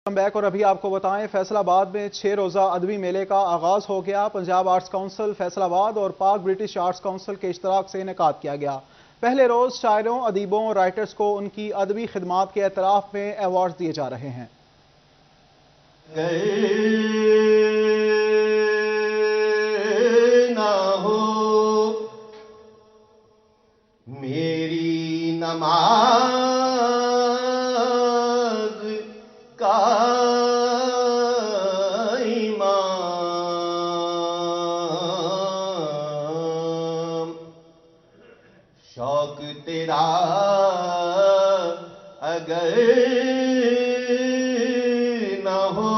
Back اور ابھی آپ کو بتائیں فیصل آباد میں 6 روزہ ادبی میلے کا آغاز ہو گیا۔ پنجاب آرٹس کونسل فیصل آباد اور پاک برٹش آرٹس کونسل کے اشتراک سے انعقاد کیا گیا۔ پہلے روز شاعروں، ادیبوں اور رائٹرز کو ان کی ادبی خدمات کے اعتراف میں ایوارڈز دیے جا رہے ہیں۔ نہ ہو میری نماز کا امام، شوق تیرا اگر نہ ہو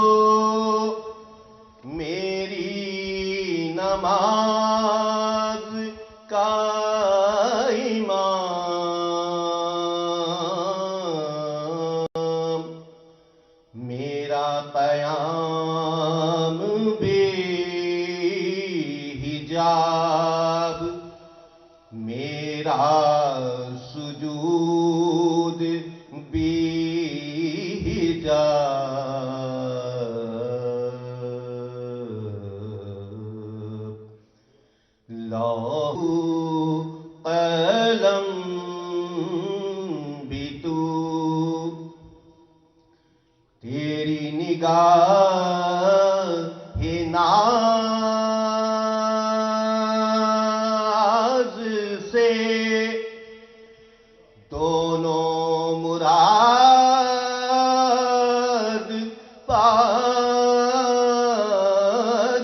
میری نماز کا امام، میرا قیام بے حجاب، میرا سجود بے حجاب، لوح قلم بھی تو، تیری نگاہ ناز سے دونوں مراد پا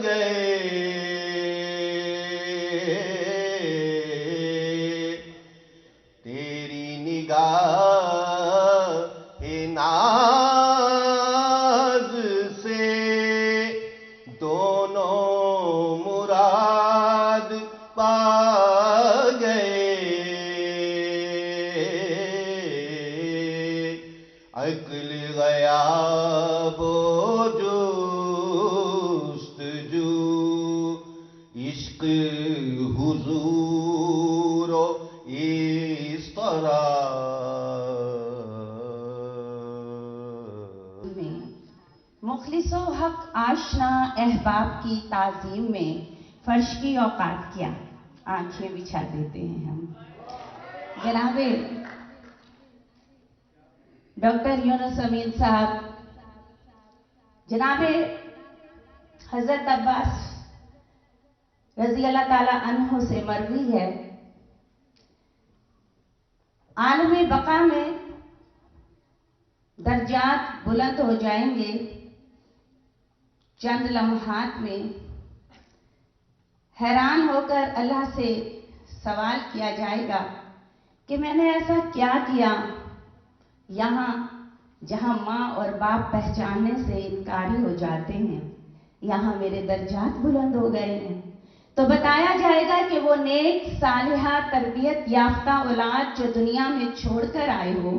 گئے، تیری نگاہ ناز سے دونوں مراد پا گئے، عقل غیاب و جستجو، عشق حضور و اس طرح مخلص و حق آشنا احباب کی تعظیم میں فرش کی اوقات کیا آنکھیں بچھا دیتے ہیں ہم۔ جناب ڈاکٹر یونس امین صاحب، جناب حضرت عباس رضی اللہ تعالی عنہ سے مروی ہے، عالم بقا میں درجات بلند ہو جائیں گے چند لمحات میں، حیران ہو کر اللہ سے سوال کیا جائے گا کہ میں نے ایسا کیا کیا یہاں جہاں ماں اور باپ پہچاننے سے انکاری ہو جاتے ہیں، یہاں میرے درجات بلند ہو گئے ہیں۔ تو بتایا جائے گا کہ وہ نیک صالحہ تربیت یافتہ اولاد جو دنیا میں چھوڑ کر آئے ہو،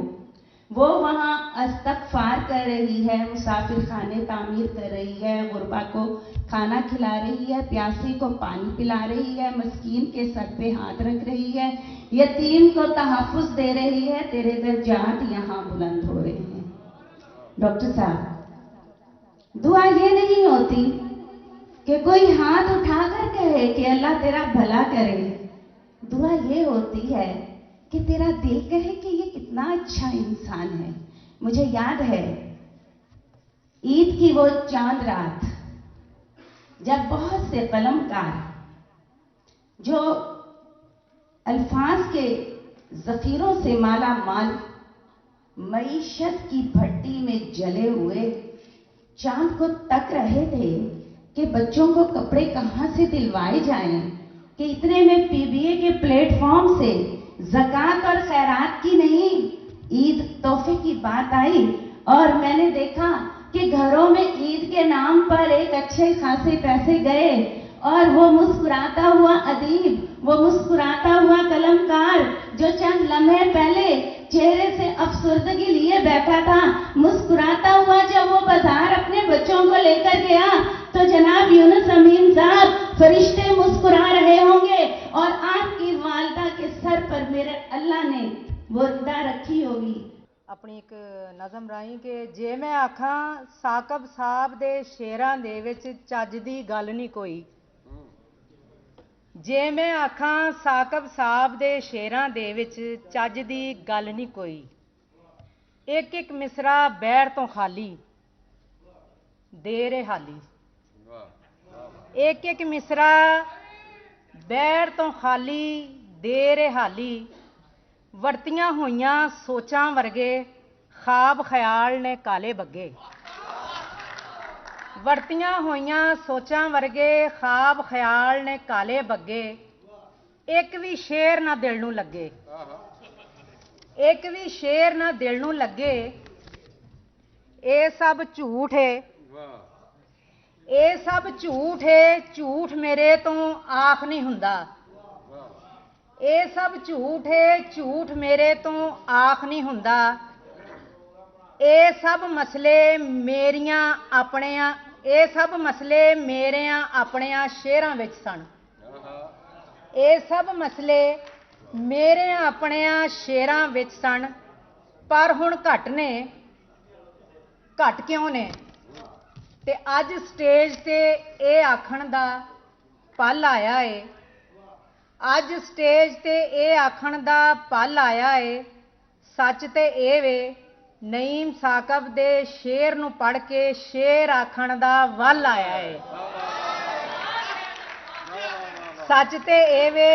وہ وہاں استغفار کر رہی ہے، مسافر خانے تعمیر کر رہی ہے، غربا کو کھانا کھلا رہی ہے، پیاسی کو پانی پلا رہی ہے، مسکین کے سر پہ ہاتھ رکھ رہی ہے، یتیم کو تحفظ دے رہی ہے، تیرے درجات یہاں بلند ہو رہے ہیں۔ ڈاکٹر صاحب، دعا یہ نہیں ہوتی کہ کوئی ہاتھ اٹھا کر کہے کہ اللہ تیرا بھلا کرے، دعا یہ ہوتی ہے کہ تیرا دل کہے کہ یہ کتنا اچھا انسان ہے۔ مجھے یاد ہے عید کی وہ چاند رات جب بہت سے قلم کار جو الفاظ کے ذخیروں سے مالا مال معیشت کی بھٹی میں جلے ہوئے چاند کو تک رہے تھے کہ بچوں کو کپڑے کہاں سے دلوائے جائیں، کہ اتنے میں پی بی اے کے پلیٹ فارم سے زکوٰۃ اور خیرات کی نہیں عید تحفے کی بات آئی، اور میں نے دیکھا کہ گھروں میں عید کے نام پر ایک اچھے خاصے پیسے گئے، اور وہ مسکراتا ہوا ادیب، وہ مسکراتا ہوا قلمکار جو چند لمحے پہلے چہرے سے افسردگی لیے بیٹھا تھا، مسکراتا ہوا جب وہ بازار اپنے بچوں کو لے کر گیا تو جناب یونس امین صاحب فرشتے مسکرا رہے ہوں گے، اور آپ کی والدہ کے سر پر میرے اللہ نے وہ ردا رکھی ہوگی۔ اپنی ایک ਨਜ਼ਮ ਰਾਹੀਂ ਕਿ ਜੇ ਮੈਂ ਆਖਾਂ ਸਾਕਬ ਸਾਹਿਬ ਦੇ ਸ਼ੇਰਾਂ ਦੇ ਵਿੱਚ ਚੱਜ ਦੀ ਗੱਲ ਨਹੀਂ ਕੋਈ, ਜੇ ਮੈਂ ਆਖਾਂ ਸਾਕਬ ਸਾਹਿਬ ਦੇ ਸ਼ੇਰਾਂ ਦੇ ਵਿੱਚ ਚੱਜ ਦੀ ਗੱਲ ਨਹੀਂ ਕੋਈ, ਇੱਕ ਇੱਕ ਮਿਸਰਾ ਬੈਰ ਤੋਂ ਖਾਲੀ ਦੇ ਰਿਹਾਲੀ, ਇੱਕ ਇੱਕ ਮਿਸਰਾ ਬੈਰ ਤੋਂ ਖਾਲੀ ਦੇ ਰਿਹਾਲੀ, ਵਰਤੀਆਂ ਹੋਈਆਂ ਸੋਚਾਂ ਵਰਗੇ ਖਾਬ ਖਿਆਲ ਨੇ ਕਾਲੇ ਬੱਗੇ, ਵਰਤੀਆਂ ਹੋਈਆਂ ਸੋਚਾਂ ਵਰਗੇ ਖਾਬ ਖਿਆਲ ਨੇ ਕਾਲੇ ਬੱਗੇ, ਇੱਕ ਵੀ ਸ਼ੇਰ ਨਾ ਦਿਲ ਨੂੰ ਲੱਗੇ, ਇੱਕ ਵੀ ਸ਼ੇਰ ਨਾ ਦਿਲ ਨੂੰ ਲੱਗੇ, ਇਹ ਸਭ ਝੂਠ ਏ, ਇਹ ਸਭ ਝੂਠ ਏ, ਝੂਠ ਮੇਰੇ ਤੋਂ ਆਖ ਨਹੀਂ ਹੁੰਦਾ, ਇਹ ਸਭ ਝੂਠ ਏ, ਝੂਠ ਮੇਰੇ ਤੋਂ ਆਖ ਨਹੀਂ ਹੁੰਦਾ, ਇਹ ਸਭ ਮਸਲੇ ਮੇਰੀਆਂ ਆਪਣਿਆਂ, ਇਹ ਸਭ ਮਸਲੇ ਮੇਰਿਆਂ ਆਪਣਿਆਂ ਸ਼ੇਰਾਂ ਵਿੱਚ ਸਨ, ਇਹ ਸਭ ਮਸਲੇ ਮੇਰੇ ਆਪਣਿਆਂ ਸ਼ੇਰਾਂ ਵਿੱਚ ਸਨ, ਪਰ ਹੁਣ ਘੱਟ ਨੇ, ਘੱਟ ਕਿਉਂ ਨੇ, ਤੇ ਅੱਜ ਸਟੇਜ ਤੇ ਇਹ ਆਖਣ ਦਾ ਪਲ ਆਇਆ ਏ, ਅੱਜ ਸਟੇਜ ਤੇ ਇਹ ਆਖਣ ਦਾ ਪਲ ਆਇਆ ਏ, ਸੱਚ ਤੇ ਇਹ ਵੇ ਨਈਮ ਸਾਕਬ ਦੇ ਸ਼ੇਰ ਨੂੰ ਪੜ੍ਹ ਕੇ ਸ਼ੇਰ ਆਖਣ ਦਾ ਵੱਲ ਆਇਆ ਏ, ਸੱਚ ਤੇ ਇਹ ਵੇ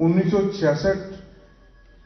1966